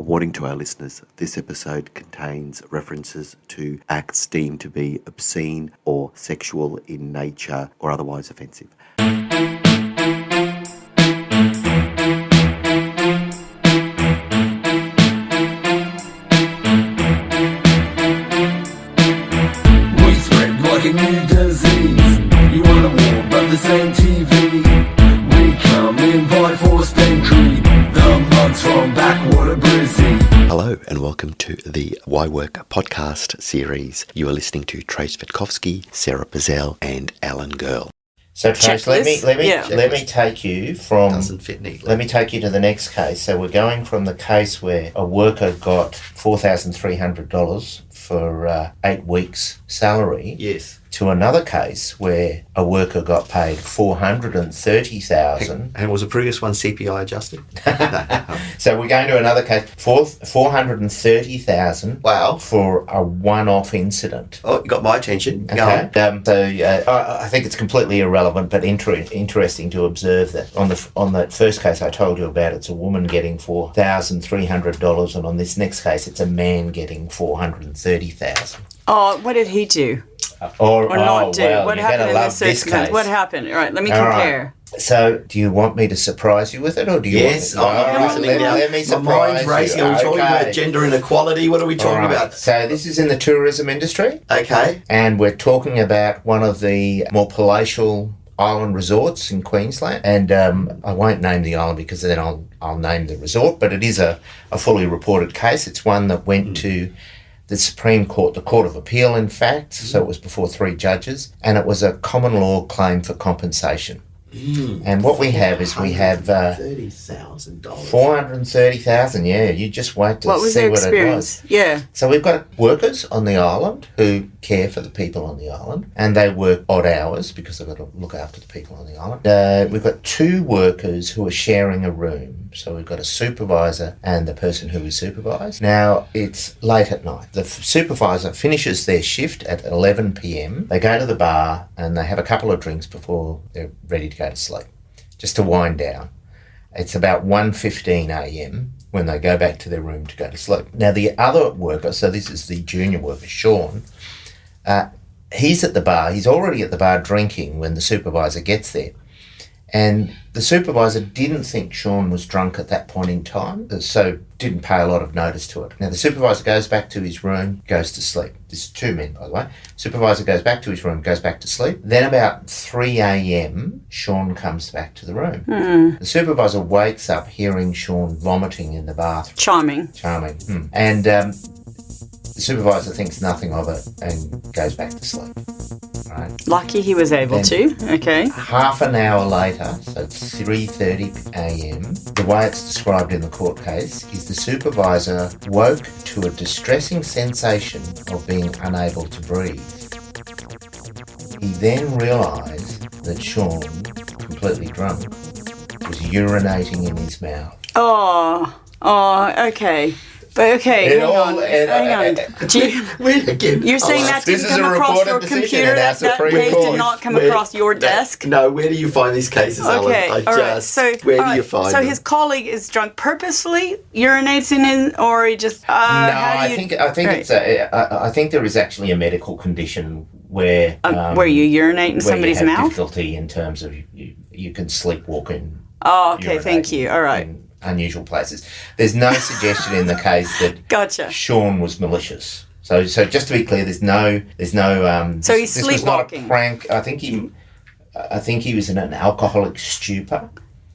warning to our listeners, this episode contains references to acts deemed to be obscene or sexual in nature or otherwise offensive. We spread like a new disease. You wanna war, but this ain't TV. We come in by forced entry. The mugs from Backwater Brizzy. Hello and welcome to the Why Work podcast series. You are listening to Trace Sara and Alan Girl. So Trace, let me take you from. Doesn't fit neatly. Let me take you to the next case. So we're going from the case where a worker got $4,300 for 8 weeks' salary. Yes. To another case where a worker got paid $430,000. And was the previous one CPI adjusted? So we're going to another case, $430,000. Wow. For a one-off incident. Oh, you got my attention. Okay. I think it's completely irrelevant, but interesting to observe that on that first case I told you about, it's a woman getting $4,300, and on this next case, it's a man getting $430,000. Oh, what did he do? Or not do? Well, what you're happened gonna in love this this circumstance? case. What happened? All right, let me All compare. Right. So, do you want me to surprise you with it, or do you Yes, want me? I'm listening now. Let me surprise My mind's racing. you. Are we talking about gender inequality? What are we talking All right. about? So, this is in the tourism industry. Okay. And we're talking about one of the more palatial island resorts in Queensland. And I won't name the island because then I'll name the resort, but it is a fully reported case. It's one that went to the Supreme Court, the Court of Appeal, in fact, so it was before 3 judges, and it was a common law claim for compensation. And what we have is $30,000. $430,000, yeah. You just wait to What was see their what experience? it was. Yeah. So we've got workers on the island who care for the people on the island, and they work odd hours because they've got to look after the people on the island. We've got 2 workers who are sharing a room. So we've got a supervisor and the person who is supervised. Now, it's late at night. The supervisor finishes their shift at 11 p.m. They go to the bar and they have a couple of drinks before they're ready to go to sleep, just to wind down. It's about 1:15 a.m. when they go back to their room to go to sleep. Now, the other worker, so this is the junior worker, Sean, he's at the bar. He's already at the bar drinking when the supervisor gets there. And the supervisor didn't think Sean was drunk at that point in time, so didn't pay a lot of notice to it. Now, the supervisor goes back to his room, goes to sleep. This is 2 men, by the way. Supervisor goes back to his room, goes back to sleep. Then about 3 a.m., Sean comes back to the room. The supervisor wakes up hearing Sean vomiting in the bathroom. Charming. And the supervisor thinks nothing of it and goes back to sleep. Right. Lucky he was able to. Okay. Half an hour later, so it's 3:30 a.m., the way it's described in the court case is the supervisor woke to a distressing sensation of being unable to breathe. He then realised that Sean, completely drunk, was urinating in his mouth. Oh, okay. But okay, hang on. You're saying that didn't come across your computer? That case did not come across your desk? No, where do you find these cases, Okay, Alan? all right. So, where do you find them? So his colleague is drunk, purposefully urinates in, or he just? I think there is actually a medical condition where you urinate in somebody's where you have mouth. Difficulty in terms of you can sleepwalk in. Oh, okay. Thank you. All right. Unusual places. There's no suggestion in the case that Sean was malicious. So just to be clear, there's no. So he's sleepwalking. This was not a prank. I think he was in an alcoholic stupor.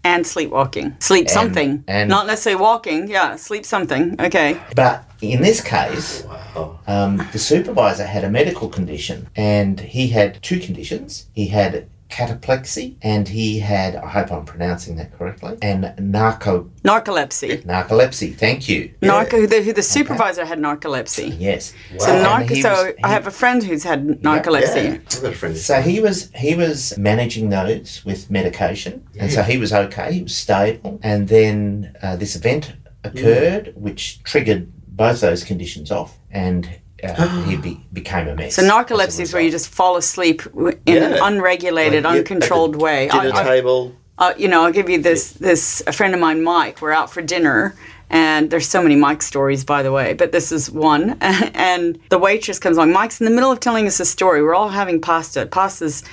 And sleepwalking. Sleep something. And not necessarily walking. Yeah, sleep something. Okay. But in this case, the supervisor had a medical condition, and he had 2 conditions. He had cataplexy, and he had, I hope I'm pronouncing that correctly, and narcolepsy. Narcolepsy, thank you. The supervisor had narcolepsy. Yes. Wow. So I have a friend who's had narcolepsy. Yeah. I've got a friend. So he was managing those with medication, and so he was okay, he was stable, and then this event occurred which triggered both those conditions off, and he became a mess. So narcolepsy is where you just fall asleep in an unregulated, uncontrolled way. Dinner table. I'll give you this. A friend of mine, Mike, we're out for dinner, And there's so many Mike stories, by the way, but this is one. And the waitress comes along. Mike's in the middle of telling us a story. We're all having pasta. Pasta's,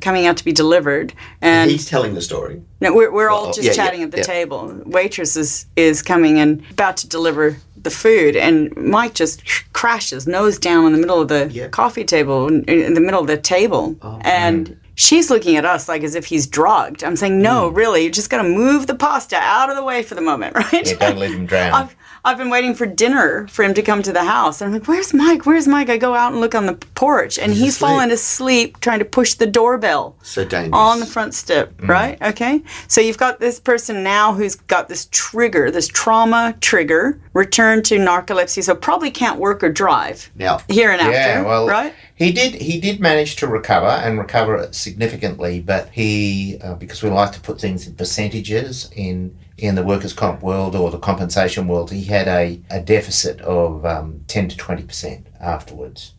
coming out to be delivered. And he's telling the story. No, we're all just chatting at the table. Waitress is coming and about to deliver the food, and Mike just crashes nose down in the middle of the coffee table, in the middle of the table. And she's looking at us like as if he's drugged. I'm saying, no, really, you just got to move the pasta out of the way for the moment, right? Yeah, don't let him drown. I've been waiting for dinner for him to come to the house. And I'm like, where's Mike? Where's Mike? I go out and look on the porch, and he's fallen asleep trying to push the doorbell. So dangerous. On the front step, right? Okay. So you've got this person now who's got this trigger, this trauma trigger, return to narcolepsy, so probably can't work or drive now here and after, right? He did manage to recover significantly, but he, because we like to put things in percentages in the workers' comp world or the compensation world, he had a deficit of 10 to 20% afterwards,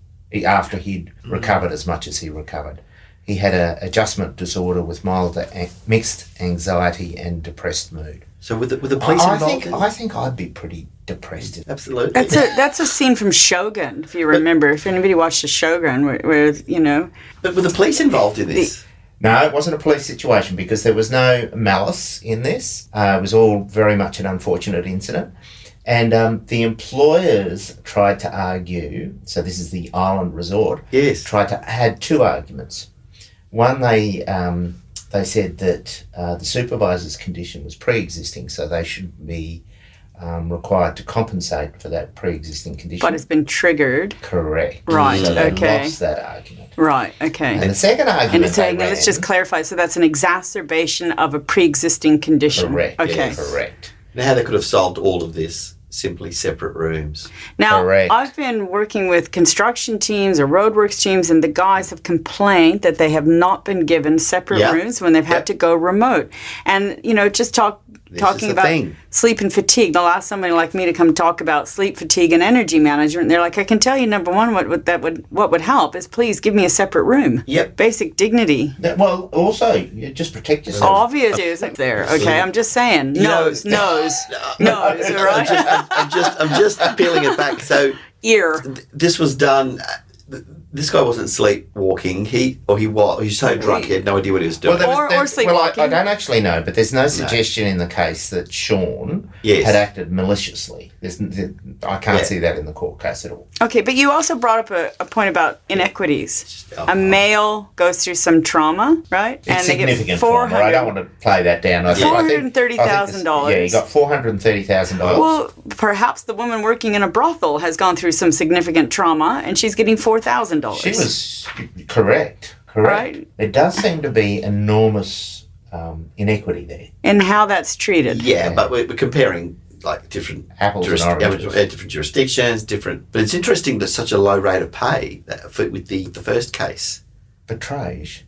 after he'd recovered as much as he recovered. He had an adjustment disorder with mild mixed anxiety and depressed mood. So with the police involved? I think I'd be pretty depressed. Absolutely. That's a scene from Shogun, if you remember. If anybody watched the Shogun, where But were the police involved in this? No, it wasn't a police situation because there was no malice in this. It was all very much an unfortunate incident. And the employers tried to argue, so this is the Island Resort, had two arguments. One, they said that the supervisor's condition was pre-existing, so they should be required to compensate for that pre-existing condition. But it's been triggered. Correct. Right, so they okay. lost that argument. Right, okay. And the second argument and it's saying, let's just clarify, so that's an exacerbation of a pre-existing condition. Correct. Okay. Yeah, correct. Now how they could have solved all of this, simply separate rooms. Now, Correct. I've been working with construction teams or roadworks teams, and the guys have complained that they have not been given separate rooms when they've had to go remote. And, just talking about sleep and fatigue. They'll ask somebody like me to come talk about sleep, fatigue, and energy management. And they're like, I can tell you, number one, what would help is please give me a separate room. Yep. Basic dignity. Well, also, you just protect yourself. Obvious is there. Okay, I'm just saying. Nose, all right? I'm just peeling it back. So Ear. This was done. This guy wasn't sleepwalking. He was. He's so drunk he had no idea what he was doing. Or sleepwalking. Well, I don't actually know, but there's no suggestion in the case that Sean had acted maliciously. I can't see that in the court case at all. Okay, but you also brought up a point about inequities. A male goes through some trauma, right? It's and significant trauma. I don't want to play that down. $430,000. Yeah, you got $430,000. Well, perhaps the woman working in a brothel has gone through some significant trauma, and she's getting $4,000. She was correct. Right? There does seem to be enormous inequity there. And how that's treated. Yeah, but we're comparing like different apples and oranges. Different jurisdictions, but it's interesting that such a low rate of pay with the first case. But Traj,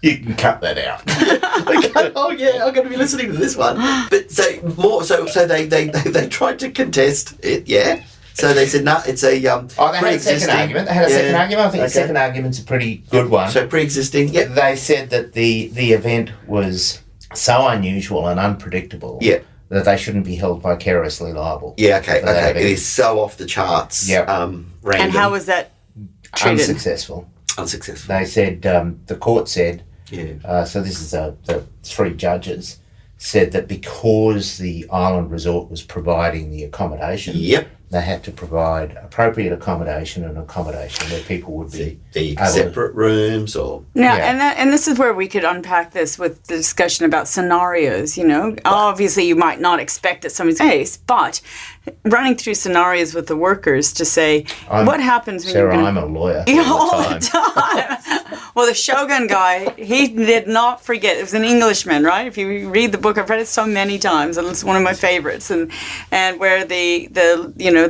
you can cut that out. Oh yeah, I'm going to be listening to this one. But so they tried to contest it, yeah. So they said, no, it's a they had a second argument. They had a second argument. I think the second argument's a pretty good one. So pre-existing. Yeah, they said that the event was so unusual and unpredictable that they shouldn't be held vicariously liable. Yeah, okay. It is so off the charts. Yeah. Random. And how was that treated? Unsuccessful. They said, the court said, so this is the three judges, said that because the Island Resort was providing the accommodation, they had to provide appropriate accommodation and accommodation where people would be separate rooms or and this is where we could unpack this with the discussion about scenarios. Obviously you might not expect that somebody's case, but running through scenarios with the workers to say what happens when Sarah, I'm a lawyer all the time. Well, the Shogun guy, he did not forget. It was an Englishman, right? If you read the book, I've read it so many times, and it's one of my favorites. And where the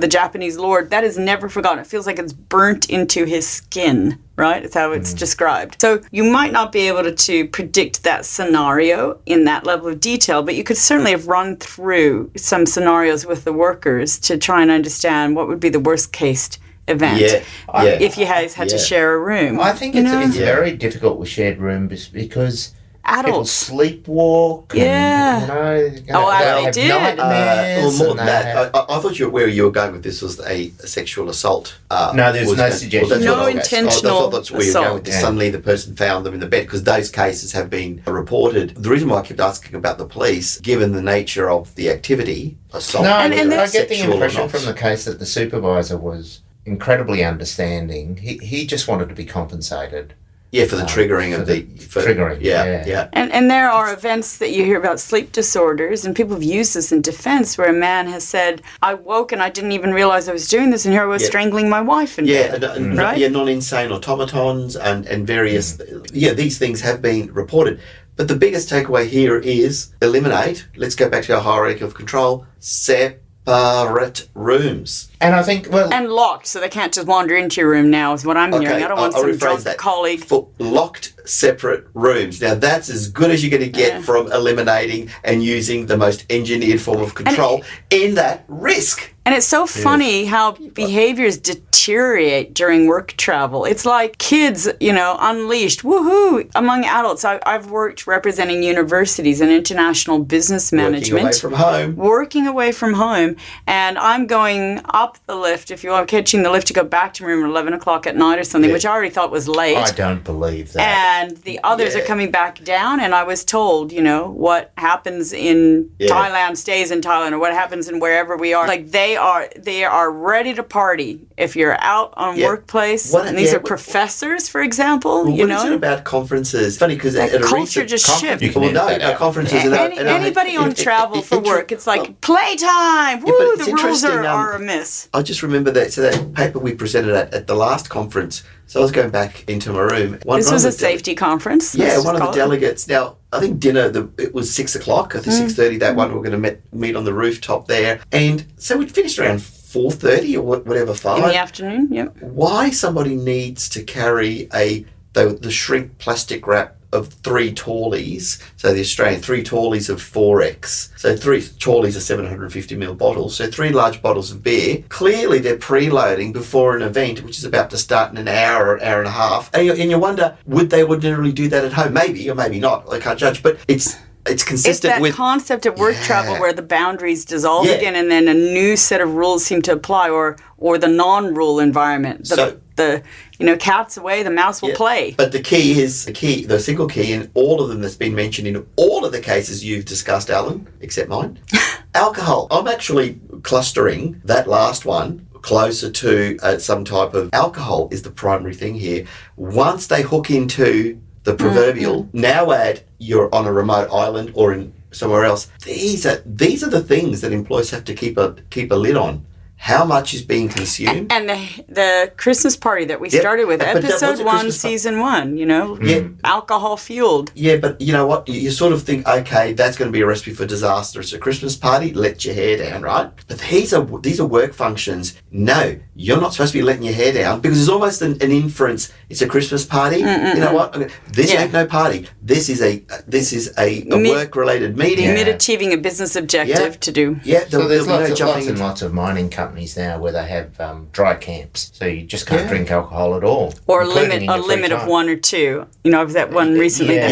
Japanese lord, that is never forgotten. It feels like it's burnt into his skin, right? It's how it's described. So you might not be able to predict that scenario in that level of detail, but you could certainly have run through some scenarios with the workers to try and understand what would be the worst case event if you guys had to share a room. I think it's very difficult with shared rooms because Adults. sleepwalk. Yeah. They'll have did. nightmares. More and than they that, have- I thought where you were going with this was a sexual assault. No, there's no suggestion. that's No what I- intentional that's where you're going with this. assault. Suddenly the person found them in the bed, because those cases have been reported. The reason why I kept asking about the police, given the nature of the activity, assault. No, And I get the sexual or impression not. from the case that the supervisor was incredibly understanding. He just wanted to be compensated. Yeah, for the triggering for of the triggering, Yeah, yeah. yeah. And there are events that you hear about sleep disorders, and people have used this in defense, where a man has said, I woke and I didn't even realize I was doing this, and here I was Yeah. strangling my wife in Yeah, bed. right? Yeah, non-insane automatons and various... Yeah, these things have been reported. But the biggest takeaway here is eliminate, let's go back to our hierarchy of control, separate rooms. And I think, well, And locked, so they can't just wander into your room now, is what I'm hearing. I don't want I'll some rephrase drunk that. colleague. For locked separate rooms. Now that's as good as you're going to get from eliminating and using the most engineered form of control in that risk. And it's so funny how behaviors deteriorate during work travel. It's like kids, unleashed, woohoo, among adults. I've worked representing universities and international business management. Working away from home. Working away from home. And I'm going up the lift, if you are catching the lift to go back to my room at 11 o'clock at night or something, which I already thought was late. I don't believe that. And the others are coming back down, and I was told, what happens in Thailand stays in Thailand, or what happens in wherever we are. Like they are ready to party. If you're out on workplace, and these are professors, for example, Well, what is it about conferences? Funny because at a culture recent just conference, shifts. you can well, edit that no, out. conferences. Anybody on travel for work, it's like playtime. but Woo, it's the rules interesting, are amiss. I just remember that paper we presented at the last conference. So I was going back into my room. This was a safety conference. Yeah, let's one of the call it. delegates. Now, I think dinner, it was 6 o'clock. I think 6:30, that one, we're going to meet on the rooftop there. And so we'd finished around 4:30 or whatever, 5. In the afternoon, yep. Why somebody needs to carry the shrink plastic wrap of 3 tallies, so the Australian 3 tallies of 4X, so 3 tallies are 750ml bottles, so 3 large bottles of beer. Clearly they're preloading before an event which is about to start in an hour or hour and a half, and you wonder, would they ordinarily do that at home? Maybe or maybe not, I can't judge, but it's consistent it's that with concept of work travel where the boundaries dissolve Yeah. again, and then a new set of rules seem to apply, or the non-rule environment. The cat's away, the mouse will play. But the single key in all of them that's been mentioned in all of the cases you've discussed, Alan, except mine, alcohol. I'm actually clustering that last one closer to some type of alcohol is the primary thing here. Once they hook into the proverbial, now add you're on a remote island or in somewhere else. These are the things that employers have to keep a lid on. How much is being consumed? And the Christmas party that we started with, But that was episode a 1, Christmas season 1, alcohol fueled. Yeah, but you know what? You sort of think, okay, that's going to be a recipe for disaster. It's a Christmas party, let your hair down, right? But these are work functions. No, you're not supposed to be letting your hair down because there's almost an inference. It's a Christmas party. You know what? This ain't no party. This is a work-related meeting. Mid-achieving a business objective to do. Yeah, So there's there'll be no lots jumping. and lots of mining companies now where they have dry camps, so you just can't drink alcohol at all, Or a including in your free limit of time. 1 or 2. I've that one recently that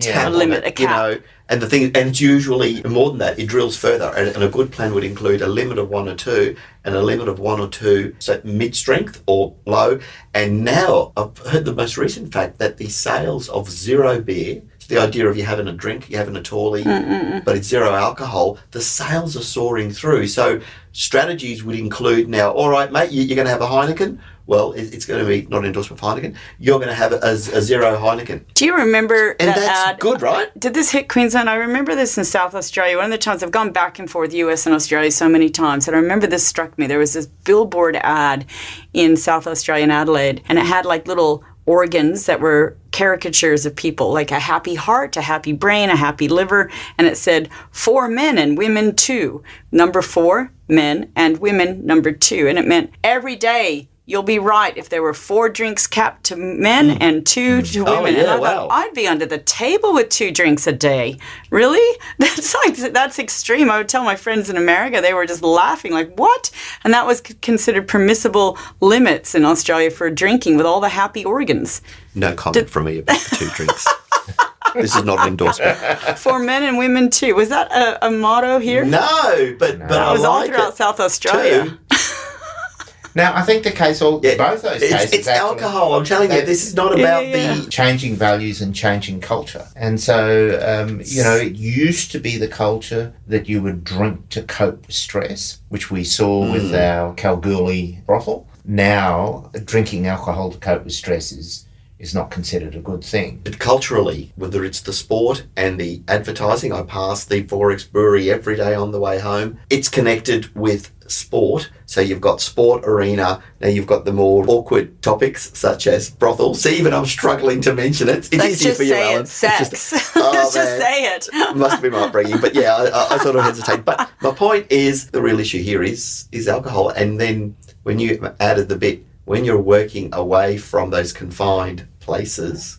had a limit, a cap. And the thing, and it's usually more than that. It drills further, and a good plan would include a limit of 1 or 2, and a limit of 1 or 2, so mid-strength or low. And now I've heard the most recent fact that the sales of zero beer, so the idea of you having a drink, you're having a tawny, but it's zero alcohol, the sales are soaring through. So strategies would include now, all right, mate, you're going to have a Heineken. Well, it's going to be not an endorsement for Heineken. You're going to have a zero Heineken. Do you remember And that that's ad? good, right? Did this hit Queensland? I remember this in South Australia. One of the times I've gone back and forth, US and Australia, so many times. And I remember this struck me. There was this billboard ad in South Australia in Adelaide, and it had like little organs that were caricatures of people, like a happy heart, a happy brain, a happy liver, and it said, for men and women too. Number 4, men, and women, number 2. And it meant every day you'll be right if there were 4 drinks capped to men and 2 to women. yeah, and I wow. thought, I'd be under the table with 2 drinks a day. Really? That's extreme. I would tell my friends in America, they were just laughing, like, what? And that was considered permissible limits in Australia for drinking with all the happy organs. No comment from me about the 2 drinks. This is not an endorsement. For men and women too. Was that a motto here? No, but That I was all like throughout it South Australia. too. Now, I think the case, both those cases, It's actually, alcohol. I'm telling you, this is not about yeah. the. changing values and changing culture. And so, it used to be the culture that you would drink to cope with stress, which we saw with our Kalgoorlie brothel. Now, drinking alcohol to cope with stress is not considered a good thing. But culturally, whether it's the sport and the advertising, I pass the Forex Brewery every day on the way home. It's connected with sport. So you've got sport arena. Now you've got the more awkward topics such as brothels. See, even I'm struggling to mention it. It's Let's easier just for you, say Alan. it. Sex. Let's Let's just say it. Must be my upbringing. But yeah, I sort of hesitate. But my point is, the real issue here is alcohol. And then when you added the bit, when you're working away from those confined places,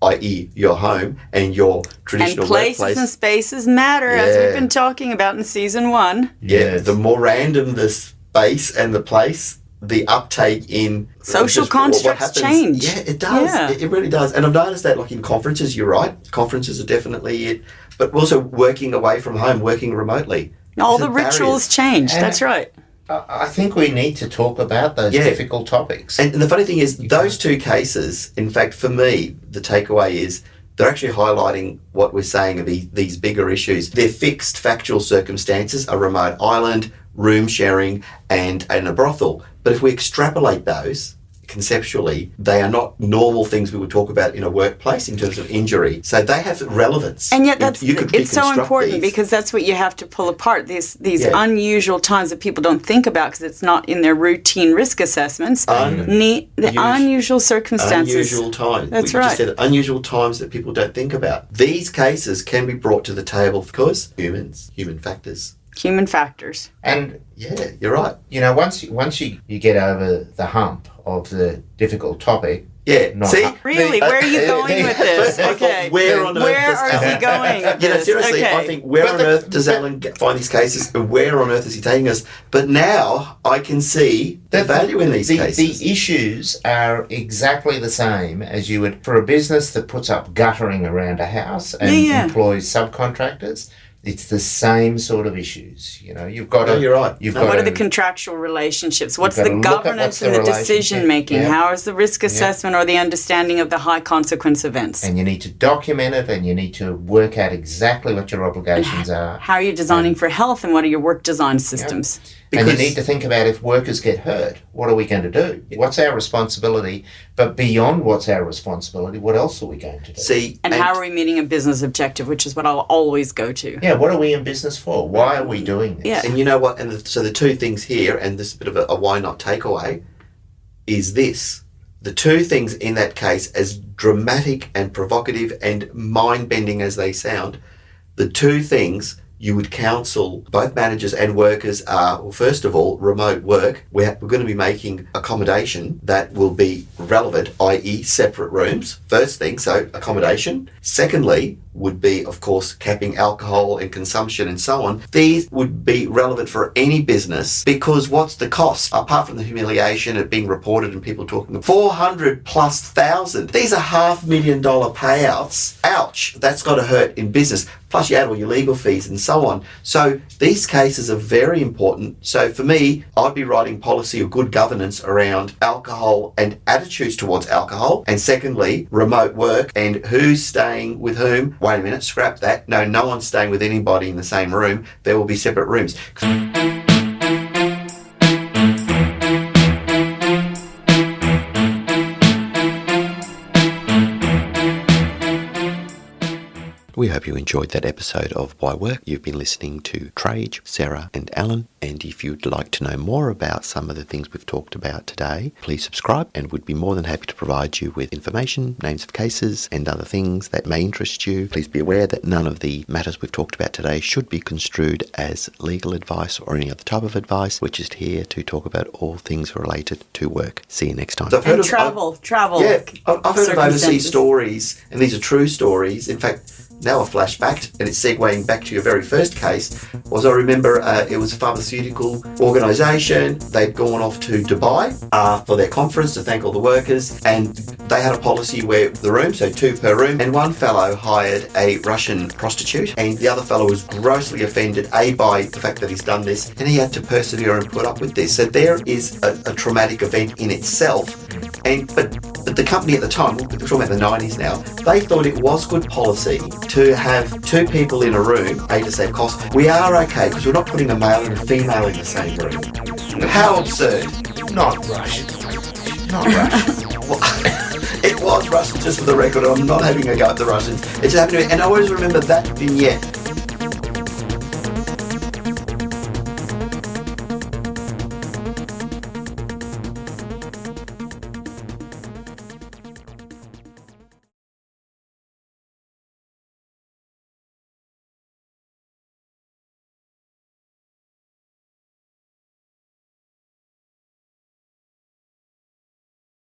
i.e. your home and your traditional And places workplace. and spaces matter, as Yeah. we've been talking about in season 1. Yeah, Yes. the more random the space and the place, the uptake in Social just what constructs happens. change. Yeah, it does. Yeah. It really does. And I've noticed that, like in conferences, you're right. Conferences are definitely it. But also working away from home, working remotely. All There's the barriers. rituals change. And- That's right. I think we need to talk about those Yeah. difficult topics. And the funny thing is, those two cases, in fact, for me, the takeaway is they're actually highlighting what we're saying are these bigger issues. They're fixed factual circumstances, a remote island, room sharing, and a brothel. But if we extrapolate those, conceptually, they are not normal things we would talk about in a workplace in terms of injury. So they have relevance. And yet that's You could it's so reconstruct important these. because that's what you have to pull apart, these Yeah. unusual times that people don't think about because it's not in their routine risk assessments. The unusual circumstances. Unusual times. That's We right. just said unusual times that people don't think about. These cases can be brought to the table because human factors. Human factors. And, Yeah, you're right. once you get over the hump of the difficult topic, Yeah. Not- See, Really, where are you going with this? First I thought, Okay. where on earth Where does are Alan you going with You know, this? seriously, Okay. I think where But on the- earth does Alan find these cases, and where on earth is he taking us? But now I can see the value in these cases. The issues are exactly the same as you would for a business that puts up guttering around a house and Yeah. employs subcontractors. It's the same sort of issues. You've got No, to. you're right. You've No, got What are to, the contractual relationships? What's gotta the look at what's governance the and the relationship. decision making? Yeah. How is the risk assessment or the understanding of the high consequence events? and you need to document it, and you need to work out exactly what your obligations are. How are you designing for health and what are your work design systems? And you Because- need to think about if workers get hurt, what are we going to do? What's our responsibility? But beyond what's our responsibility, what else are we going to do? See, And how are we meeting a business objective, which is what I'll always go to. Yeah, what are we in business for? Why are we doing this? Yeah. And you know what? So the two things here, and this is a bit of a why not takeaway, is this. The two things in that case, as dramatic and provocative and mind-bending as they sound, the two things you would counsel both managers and workers are, well, first of all, remote work. We're going to be making accommodation that will be relevant, i.e. separate rooms. First thing, so accommodation. Secondly, would be, of course, capping alcohol and consumption and so on. These would be relevant for any business because what's the cost? Apart from the humiliation of being reported and people talking, 400,000+. These are $500,000 payouts. Ouch, that's got to hurt in business. Plus you add all your legal fees and so on. So these cases are very important. So for me, I'd be writing policy or good governance around alcohol and attitudes towards alcohol. And secondly, remote work and who's staying with whom. Wait a minute, scrap that. No one's staying with anybody in the same room. There will be separate rooms. We hope you enjoyed that episode of Why Work. You've been listening to Trajce, Sara and Alan. And if you'd like to know more about some of the things we've talked about today, please subscribe and we'd be more than happy to provide you with information, names of cases and other things that may interest you. Please be aware that none of the matters we've talked about today should be construed as legal advice or any other type of advice. We're just here to talk about all things related to work. See you next time. And travel. Yeah, I've heard of overseas circumstances. stories, and these are true stories. In fact, now a flashback, and it's segueing back to your very first case, was I remember it was a pharmaceutical organisation. They'd gone off to Dubai for their conference to thank all the workers, and they had a policy where the room, so 2 per room, and one fellow hired a Russian prostitute, and the other fellow was grossly offended, by the fact that he's done this, and he had to persevere and put up with this. So there is a traumatic event in itself. But the company at the time, we're talking about the 90s now, they thought it was good policy to have 2 people in a room, to save costs. We are okay because we're not putting a male and a female in the same room. How absurd. Not Russian. Not Russian. Well, it was Russian, just for the record. I'm not having a go at the Russians. It's happening, and I always remember that vignette